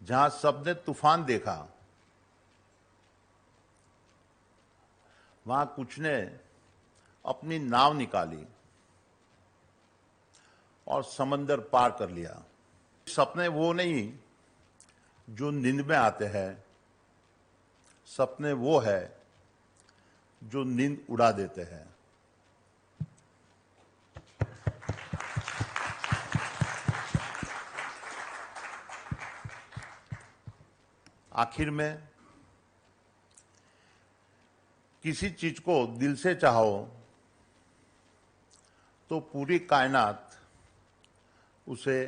जहां सबने तूफान देखा, वहां कुछ ने अपनी नाव निकाली और समंदर पार कर लिया। सपने वो नहीं जो नींद में आते हैं, सपने वो है जो नींद उड़ा देते हैं। आखिर में किसी चीज को दिल से चाहो तो पूरी कायनात उसे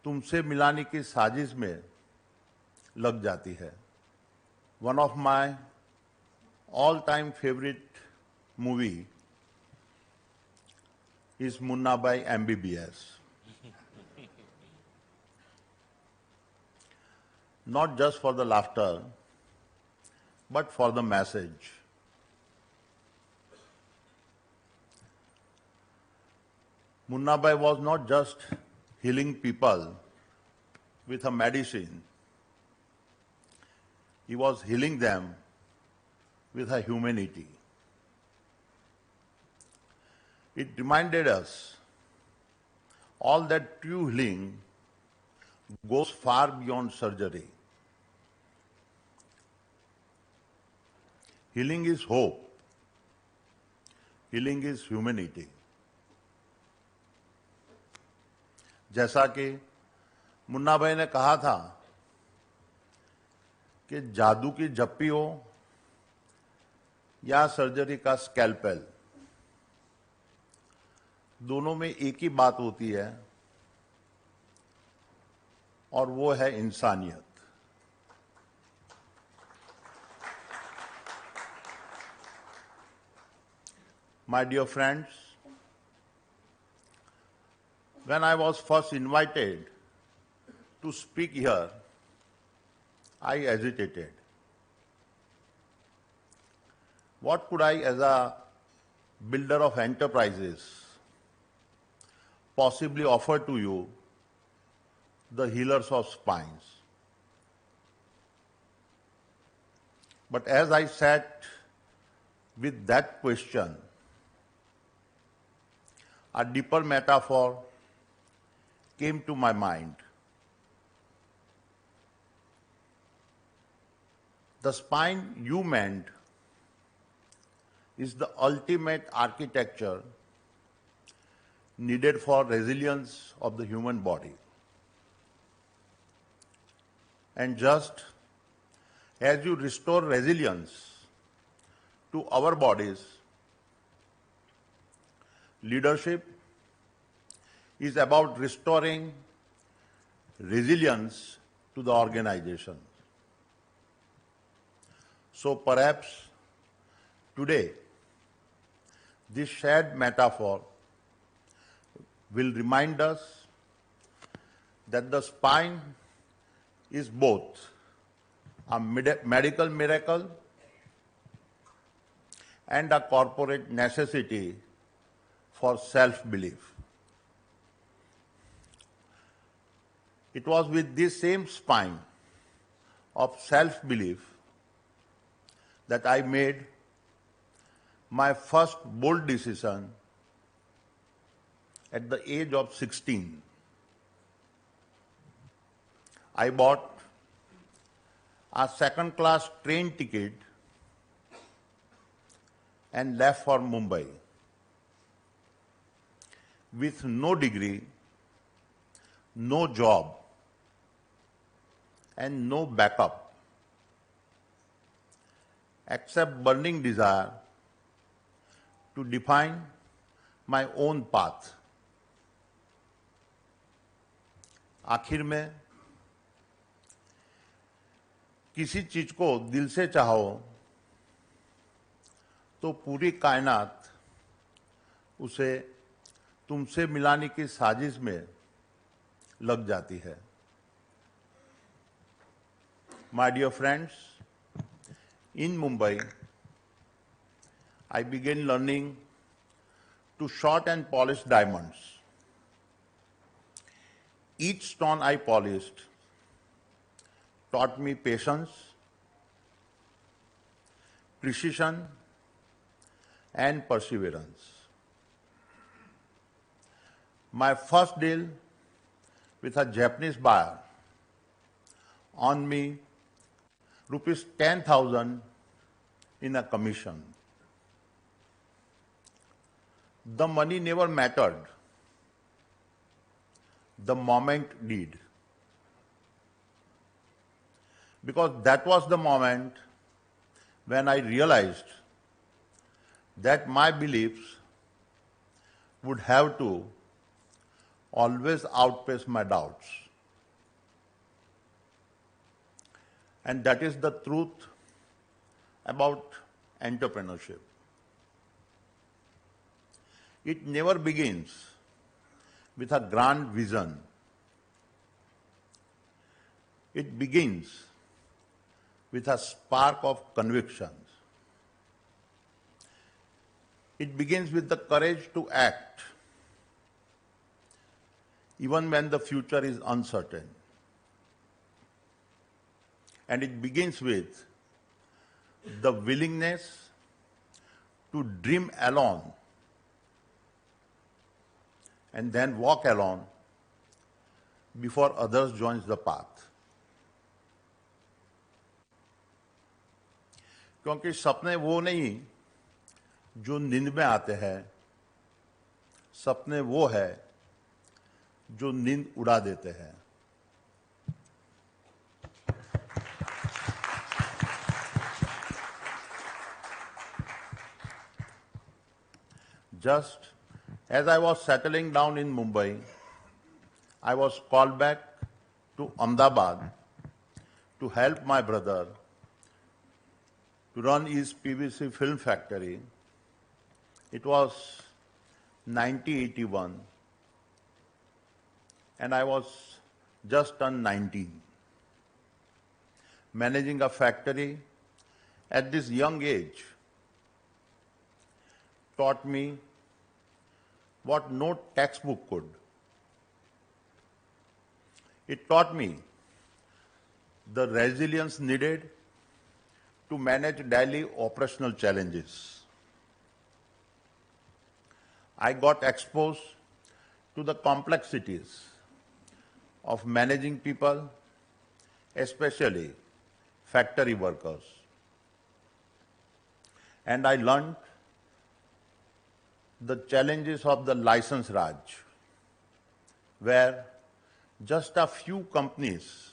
तुमसे मिलाने की साजिश में लग जाती है। One of my all time favourite movie is Munna by MBBS. Not just for the laughter, but for the message. Munna Bhai was not just healing people with a medicine. He was healing them with a humanity. It reminded us all that true healing goes far beyond surgery. Healing is hope. Healing is humanity. जैसा कि मुन्ना भाई ने कहा था कि जादू की झप्पी हो या सर्जरी का स्कैल्पेल, दोनों में एक ही बात होती है और वो है इंसानियत। My dear friends, when I was first invited to speak here, I hesitated. What could I, as a builder of enterprises, possibly offer to you, the healers of spines? But as I sat with that question, a deeper metaphor came to my mind. The spine you meant is the ultimate architecture needed for resilience of the human body. And just as you restore resilience to our bodies, leadership is about restoring resilience to the organization. So perhaps today, this shared metaphor will remind us that the spine is both a medical miracle and a corporate necessity for self-belief. It was with this same spine of self-belief that I made my first bold decision at the age of 16. I bought a second-class train ticket and left for Mumbai with no degree, no job, and no backup, except burning desire to define my own path. आखिर में किसी चीज को दिल से चाहो तो पूरी कायनात उसे तुमसे मिलाने की साजिश में लग जाती है। My dear friends, in Mumbai, I began learning to shot and polish diamonds. Each stone I polished taught me patience, precision, and perseverance. My first deal with a Japanese buyer on me rupees 10,000 in a commission. The money never mattered. The moment did. Because that was the moment when I realized that my beliefs would have to always outpace my doubts. And that is the truth about entrepreneurship. It never begins with a grand vision. It begins with a spark of convictions. It begins with the courage to act, even when the future is uncertain. And it begins with the willingness to dream alone and then walk alone before others join the path. क्योंकि सपने वो नहीं जो नींद में आते हैं, सपने वो है जो नींद उड़ा देते हैं. Just as I was settling down in Mumbai, I was called back to Ahmedabad to help my brother to run his PVC film factory. It was 1981 and I was just turned 19. Managing a factory at this young age taught me what no textbook could. It taught me the resilience needed to manage daily operational challenges. I got exposed to the complexities of managing people, especially factory workers. And I learned the challenges of the license Raj, where just a few companies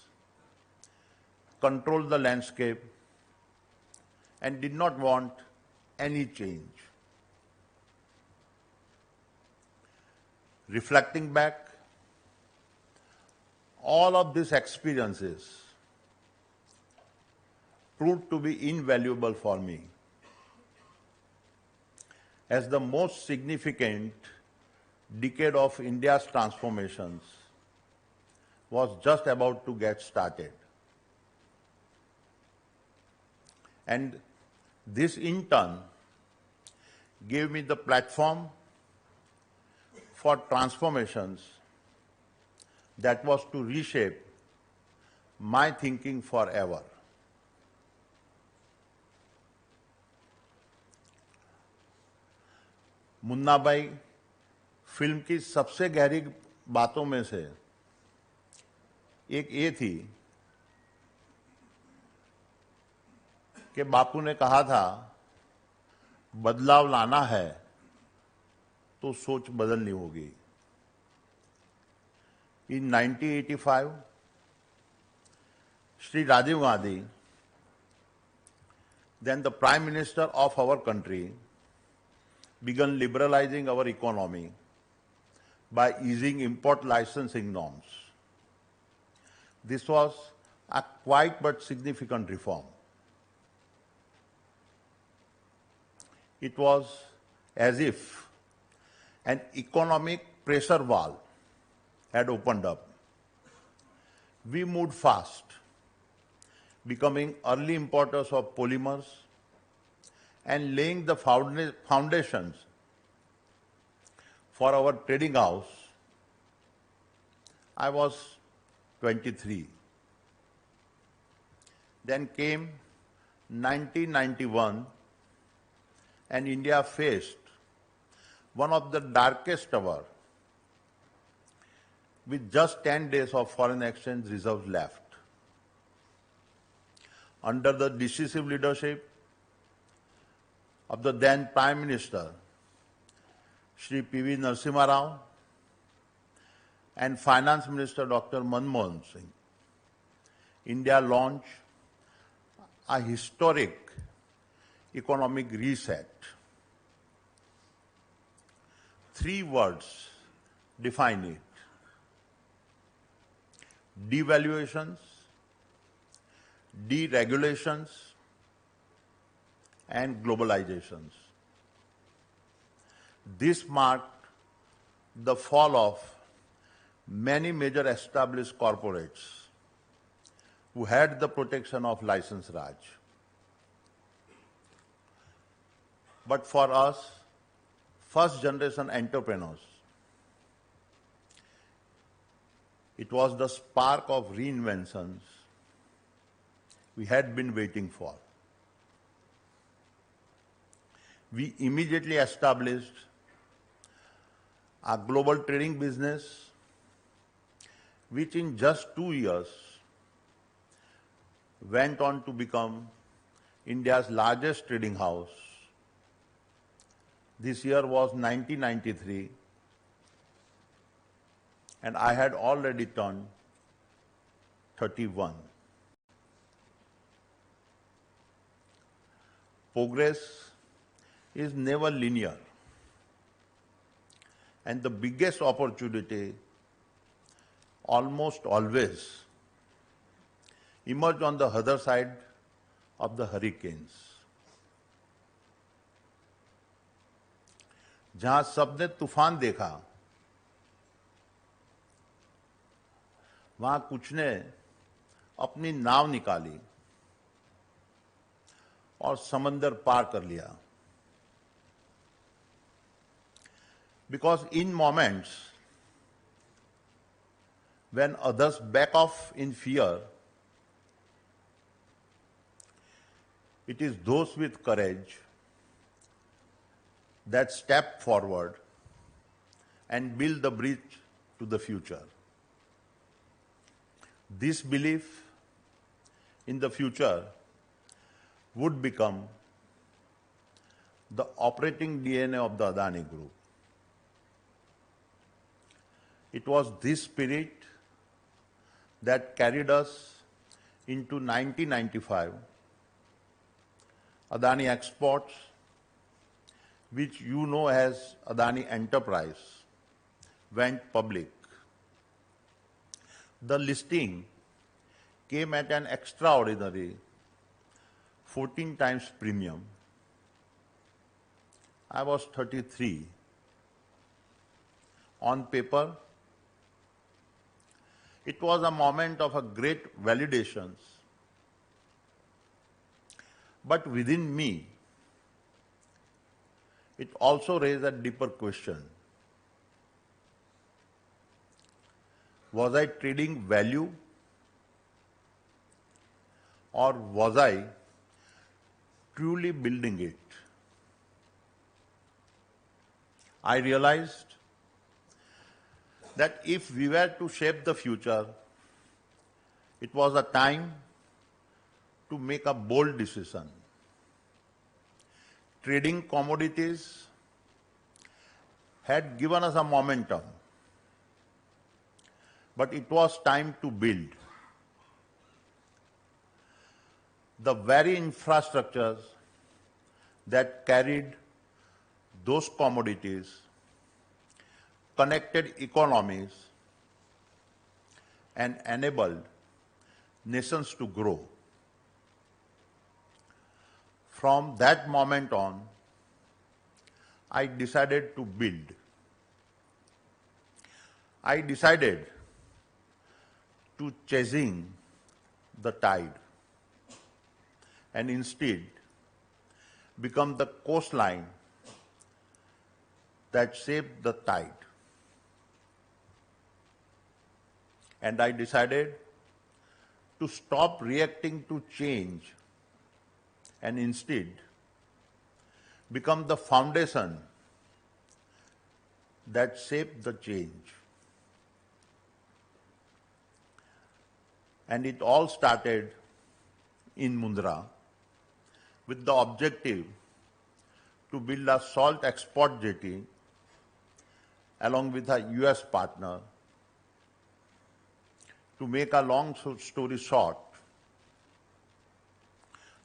controlled the landscape and did not want any change. Reflecting back, all of these experiences proved to be invaluable for me, as the most significant decade of India's transformations was just about to get started. And this in turn gave me the platform for transformations that was to reshape my thinking forever. Munna भाई film की सबसे गहरी बातों में से एक ये थी कि बापू ने कहा था बदलाव लाना है तो सोच बदलनी होगी. In 1985, Shri Rajiv Gandhi, then the Prime Minister of our country, began liberalizing our economy by easing import licensing norms. This was a quite but significant reform. It was as if an economic pressure valve had opened up. We moved fast, becoming early importers of polymers and laying the foundations for our trading house. I was 23. Then came 1991, and India faced one of the darkest ever, with just 10 days of foreign exchange reserves left. Under the decisive leadership of the then Prime Minister, Shri P.V. Narasimha Rao, and Finance Minister Dr. Manmohan Singh, India launched a historic economic reset. 3 words define it: devaluations, deregulations, and globalizations. This marked the fall of many major established corporates who had the protection of license Raj. But for us, first generation entrepreneurs, it was the spark of reinventions we had been waiting for. We immediately established a global trading business, which in just 2 years went on to become India's largest trading house. This year was 1993, and I had already turned 31. Progress is never linear, and the biggest opportunity almost always emerge on the other side of the hurricanes. जहां सबने तूफान देखा, वहां कुछ ने अपनी नाव निकाली और समंदर पार कर लिया. Because in moments when others back off in fear, it is those with courage that step forward and build the bridge to the future. This belief in the future would become the operating DNA of the Adani Group. It was this spirit that carried us into 1995. Adani Exports, which you know as Adani Enterprise, went public. The listing came at an extraordinary 14 times premium. I was 33. On paper, it was a moment of a great validation. But within me, it also raised a deeper question. Was I trading value, or was I truly building it? I realized that if we were to shape the future, it was a time to make a bold decision. Trading commodities had given us a momentum, but it was time to build. The very infrastructures that carried those commodities, connected economies, and enabled nations to grow. From that moment on, I decided to build. I decided to chasing the tide and instead become the coastline that shaped the tide. And I decided to stop reacting to change and instead become the foundation that shaped the change. And it all started in Mundra with the objective to build a salt export jetty along with a US partner. To make a long story short,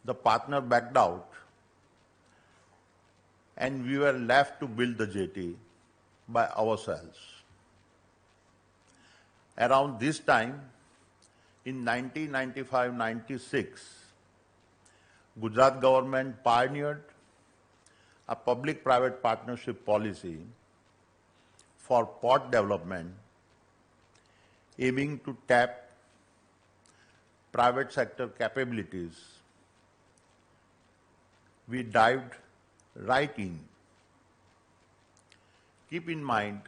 the partner backed out and we were left to build the jetty by ourselves. Around this time, in 1995-96, Gujarat government pioneered a public-private partnership policy for port development, aiming to tap private sector capabilities. We dived right in. Keep in mind,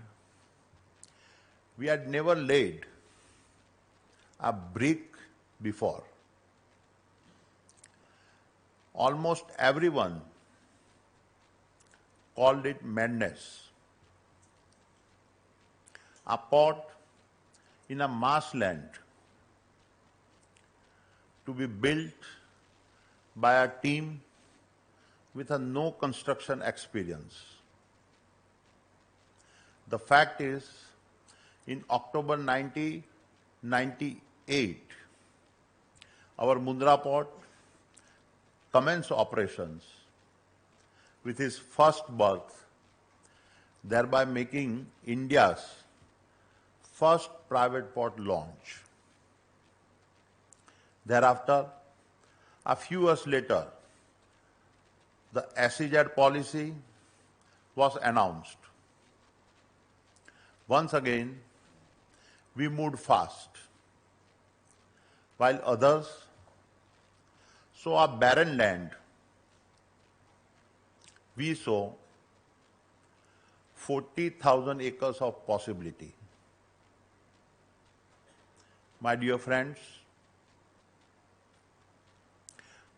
we had never laid a brick before. Almost everyone called it madness. A port in a marshland to be built by a team with a no construction experience. The fact is, in October 1998, our Mundra port commenced operations with its first berth, thereby making India's first private port launch. Thereafter, a few years later, the SEZ policy was announced. Once again, we moved fast, while others saw a barren land. We saw 40,000 acres of possibility. My dear friends,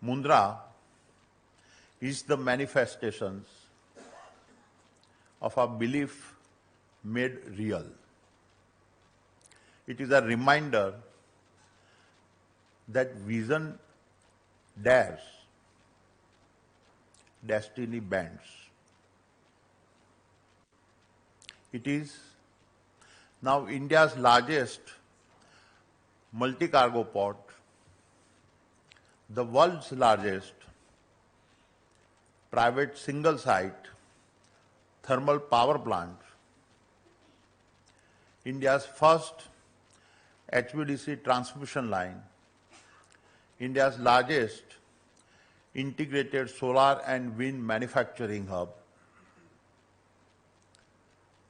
Mundra is the manifestations of a belief made real. It is a reminder that vision dares, destiny bends. It is now India's largest multi-cargo port, the world's largest private single-site thermal power plant, India's first HVDC transmission line, India's largest integrated solar and wind manufacturing hub,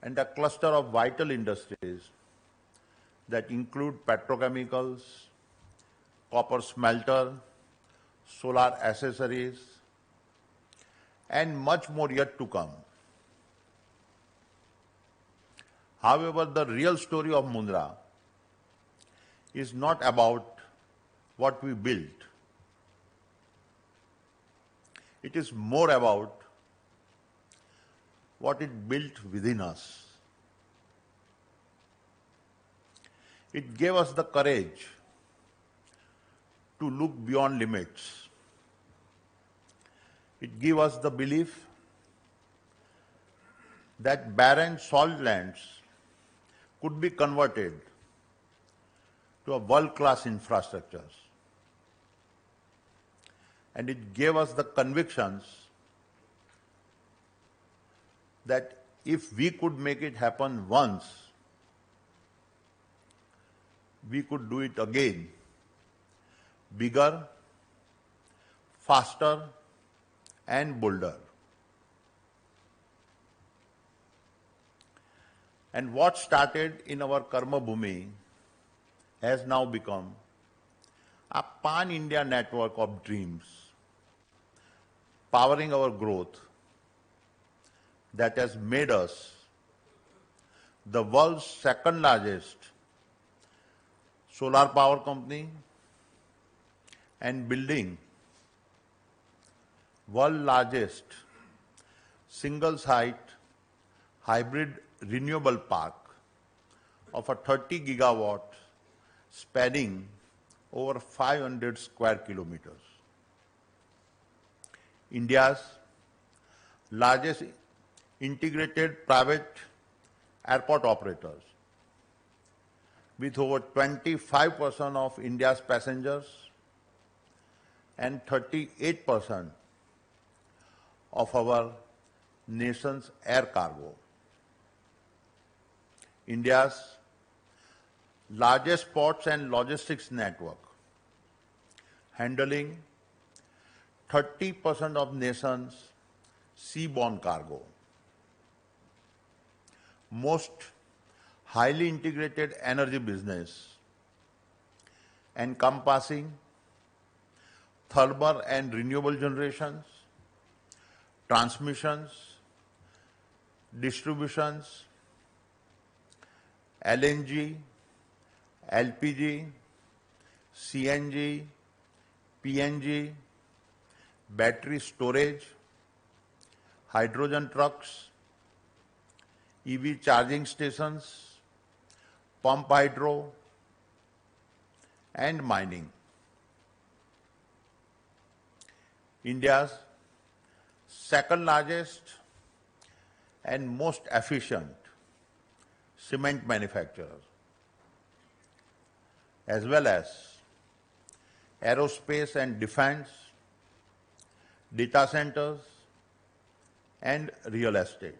and a cluster of vital industries that include petrochemicals, copper smelter, solar accessories, and much more yet to come. However, the real story of Mundra is not about what we built. It is more about what it built within us. It gave us the courage to look beyond limits. It gave us the belief that barren salt lands could be converted to a world-class infrastructures. And it gave us the convictions that if we could make it happen once, we could do it again, bigger, faster, and bolder. And what started in our Karma Bhumi has now become a pan-India network of dreams, powering our growth that has made us the world's second largest solar power company, and building world largest single-site hybrid renewable park of a 30 gigawatt spanning over 500 square kilometers. India's largest integrated private airport operators, with over 25% of India's passengers and 38% of our nation's air cargo. India's largest ports and logistics network, handling 30% of nation's seaborne cargo. Most highly integrated energy business, encompassing thermal and renewable generations, transmissions, distributions, LNG, LPG, CNG, PNG, battery storage, hydrogen trucks, EV charging stations, pump hydro, and mining. India's second largest and most efficient cement manufacturer, as well as aerospace and defense, data centers, and real estate.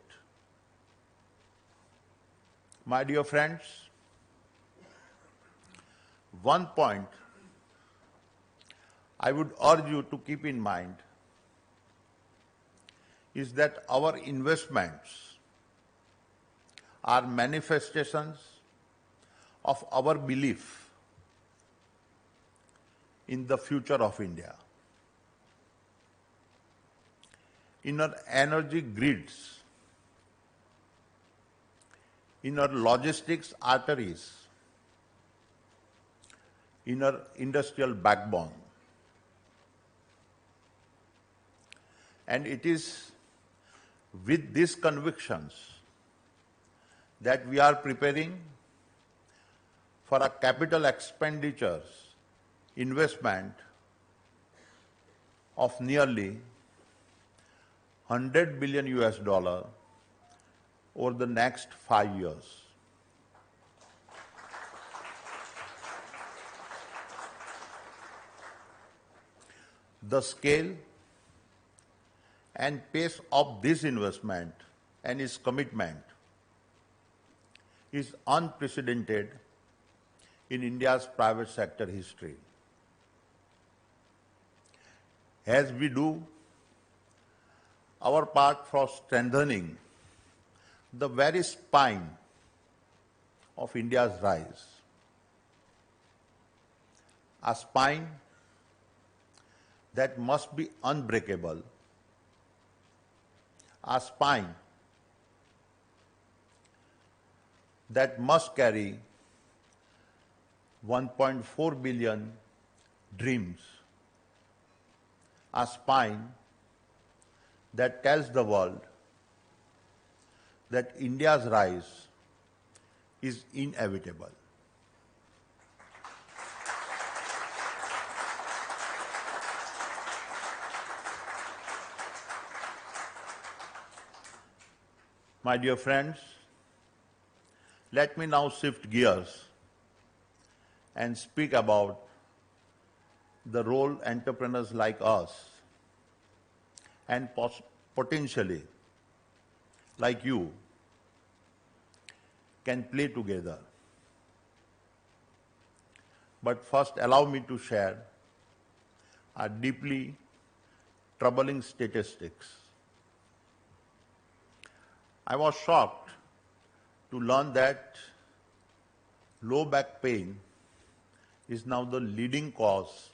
My dear friends, one point I would urge you to keep in mind is that our investments are manifestations of our belief in the future of India, in our energy grids, in our logistics arteries, in our industrial backbone. And it is with these convictions that we are preparing for a capital expenditures investment of nearly $100 billion over the next 5 years. The scale and pace of this investment and its commitment is unprecedented in India's private sector history. As we do our part for strengthening the very spine of India's rise, a spine that must be unbreakable, a spine that must carry 1.4 billion dreams, a spine that tells the world that India's rise is inevitable. My dear friends, let me now shift gears and speak about the role entrepreneurs like us and potentially like you can play together. But first, allow me to share a deeply troubling statistics. I was shocked to learn that low back pain is now the leading cause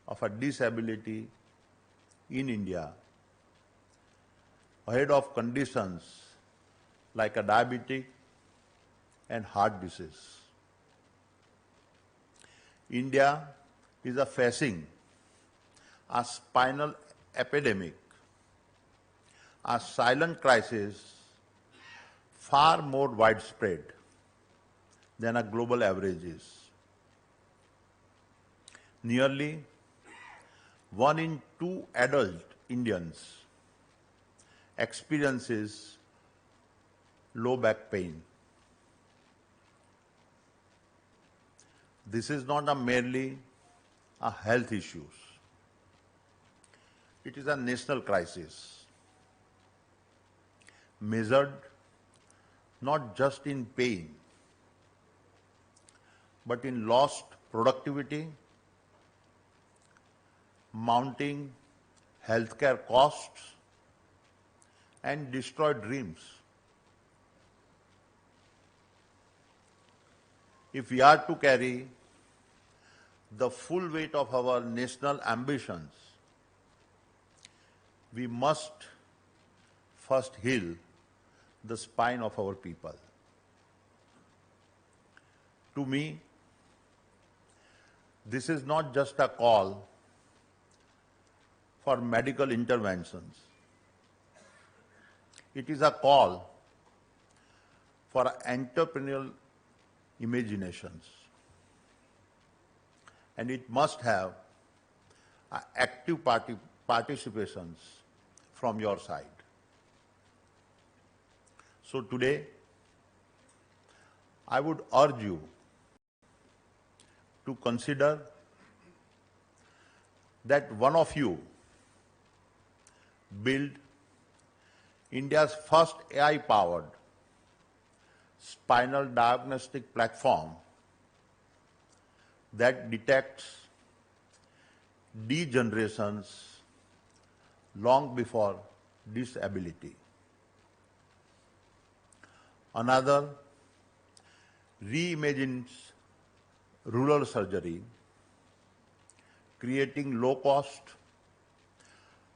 of a disability in India, ahead of conditions like a diabetic and heart disease. India is facing a spinal epidemic, a silent crisis far more widespread than a global average is. Nearly 1 in 2 adult Indians experiences low back pain. This is not merely a health issue. It is a national crisis, measured not just in pain, but in lost productivity, mounting healthcare costs, and destroyed dreams. If we are to carry the full weight of our national ambitions, we must first heal the spine of our people. To me, this is not just a call for medical interventions. It is a call for entrepreneurial imaginations. And it must have active participations from your side. So today, I would urge you to consider that one of you build India's first AI-powered spinal diagnostic platform that detects degenerations long before disability. Another reimagines rural surgery, creating low-cost,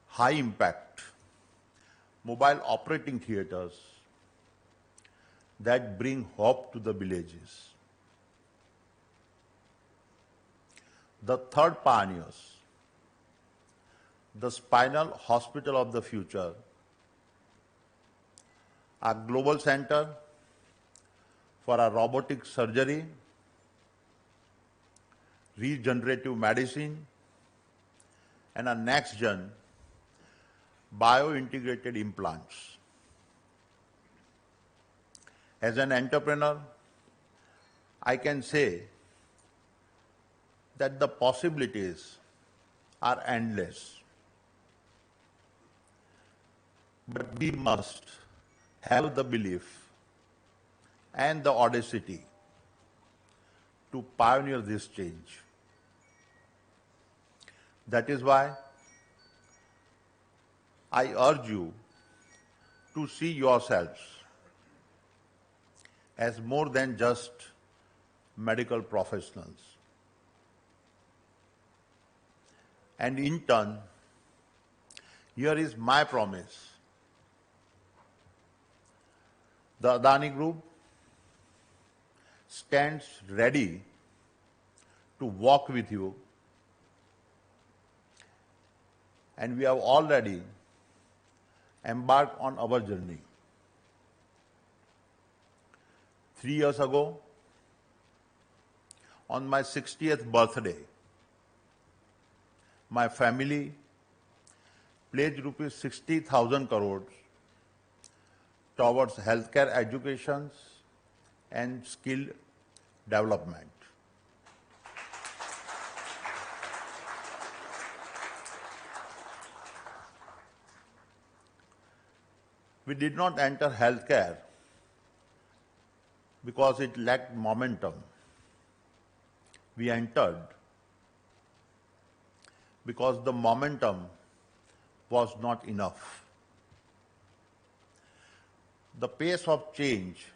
high-impact mobile operating theaters that bring hope to the villages. The third pioneers, the Spinal Hospital of the Future, a global center for a robotic surgery, regenerative medicine, and a next-gen bio-integrated implants. As an entrepreneur, I can say that the possibilities are endless. But we must have the belief and the audacity to pioneer this change. That is why I urge you to see yourselves as more than just medical professionals. And in turn, here is my promise. The Adani Group stands ready to walk with you, and we have already embarked on our journey. 3 years ago, on my 60th birthday, my family pledged rupees 60,000 crores towards healthcare education and skill development. We did not enter healthcare because it lacked momentum. We entered because the momentum was not enough. The pace of change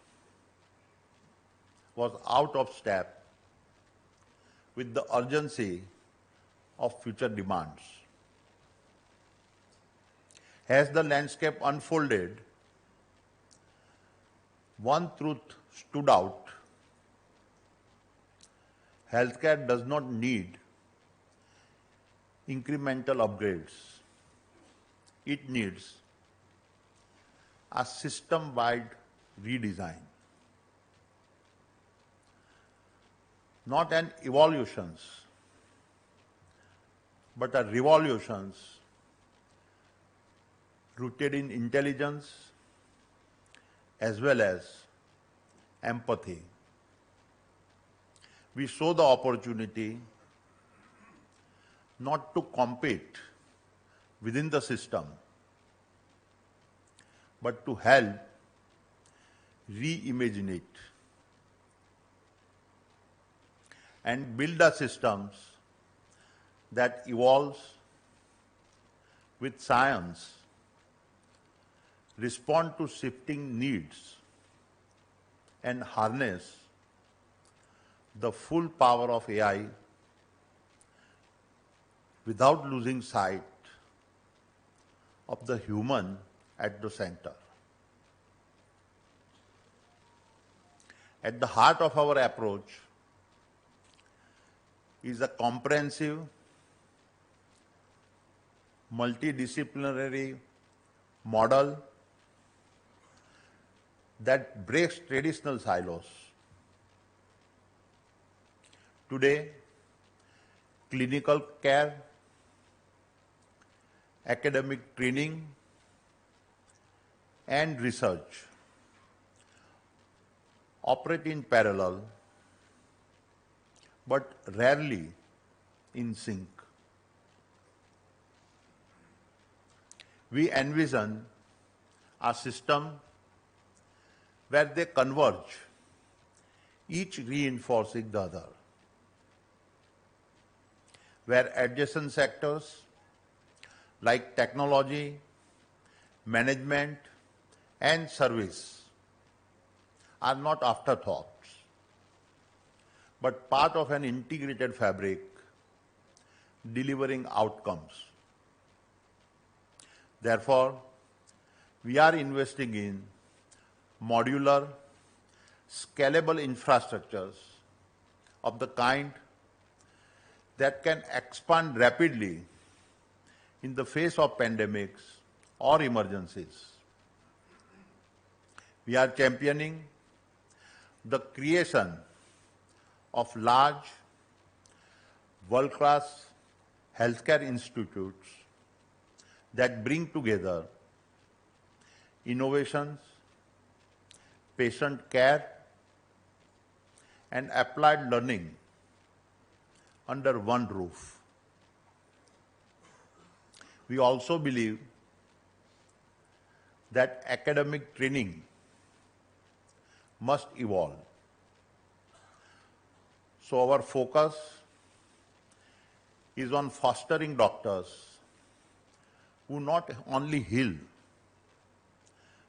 was out of step with the urgency of future demands. As the landscape unfolded, one truth stood out. Healthcare does not need incremental upgrades. It needs a system-wide redesign, not an evolutions, but a revolutions rooted in intelligence as well as empathy. We saw the opportunity not to compete within the system, but to help reimagine it and build a systems that evolves with science, respond to shifting needs, and harness the full power of AI without losing sight of the human at the center. At the heart of our approach is a comprehensive, multidisciplinary model that breaks traditional silos. Today, clinical care, academic training, and research operate in parallel, but rarely in sync. We envision a system where they converge, each reinforcing the other, where adjacent sectors like technology, management, and service are not afterthoughts, but part of an integrated fabric delivering outcomes. Therefore, we are investing in modular, scalable infrastructures of the kind that can expand rapidly in the face of pandemics or emergencies. We are championing the creation of large, world-class healthcare institutes that bring together innovations, patient care, and applied learning under one roof. We also believe that academic training must evolve. So our focus is on fostering doctors who not only heal,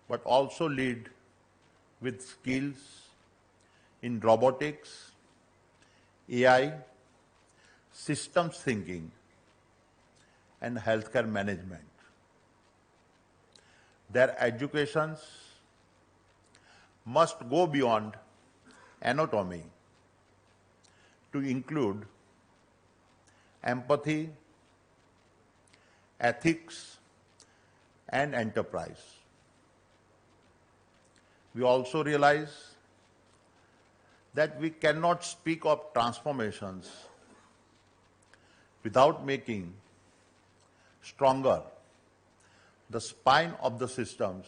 but also lead with skills in robotics, AI, systems thinking, and healthcare management. Their educations must go beyond anatomy to include empathy, ethics, and enterprise. We also realize that we cannot speak of transformations without making stronger the spine of the systems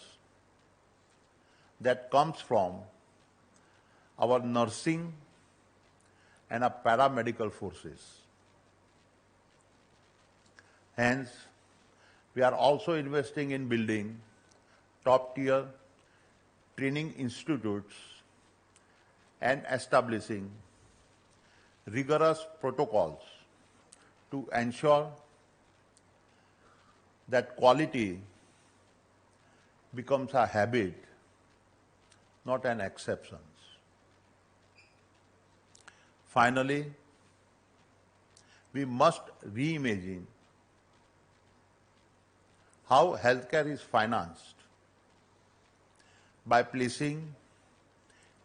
that comes from our nursing and our paramedical forces. Hence, we are also investing in building top-tier training institutes and establishing rigorous protocols to ensure that quality becomes a habit, not an exception. Finally, we must reimagine how healthcare is financed by placing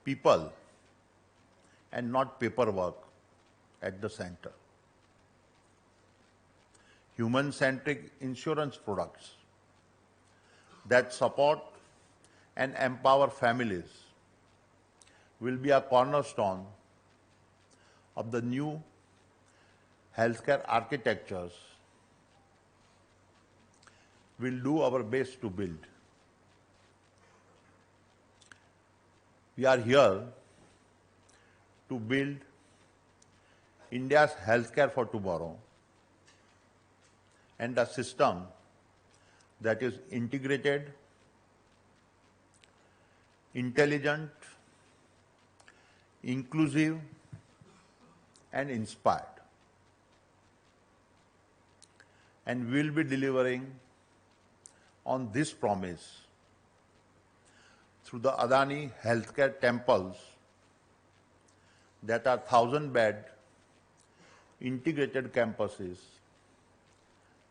people and not paperwork at the center. human-centric insurance products that support and empower families will be a cornerstone of the new healthcare architectures we'll do our best to build. We are here to build India's healthcare for tomorrow and a system that is integrated, intelligent, inclusive, and inspired. And we'll be delivering on this promise through the Adani healthcare temples that are 1,000-bed integrated campuses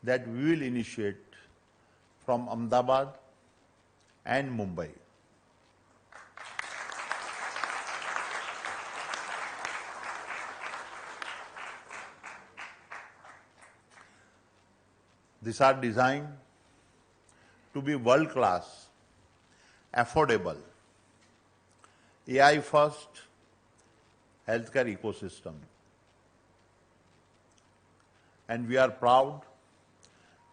that we will initiate from Ahmedabad and Mumbai. These are designed to be world-class, affordable, AI-first healthcare ecosystem. And we are proud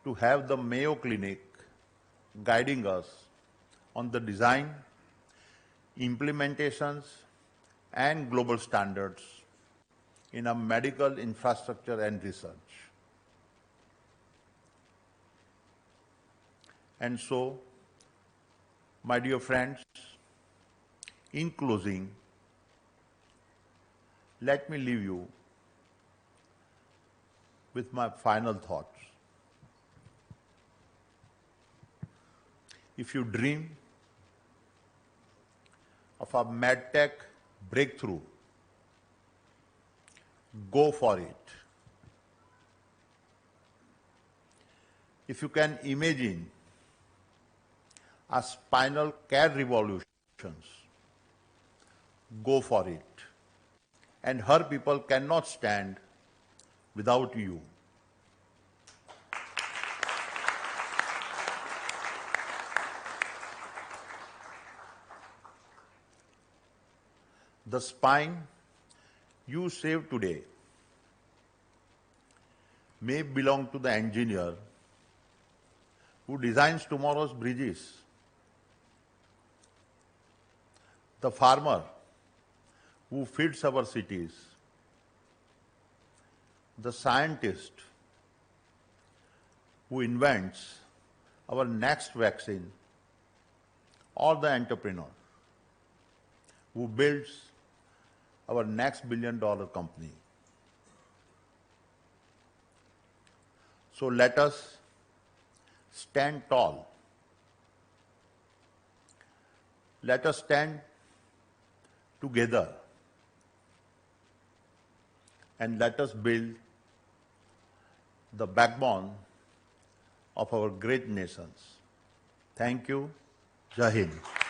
to have the Mayo Clinic guiding us on the design, implementations, and global standards in our medical infrastructure and research. And so, my dear friends, in closing, let me leave you with my final thoughts. If you dream of a medtech breakthrough, go for it. If you can imagine a spinal care revolution, go for it. And her people cannot stand without you. The spine you save today may belong to the engineer who designs tomorrow's bridges, the farmer who feeds our cities, the scientist who invents our next vaccine, or the entrepreneur who builds our next billion-dollar company. So let us stand tall. Let us stand together and let us build the backbone of our great nations. Thank you. Jai Hind.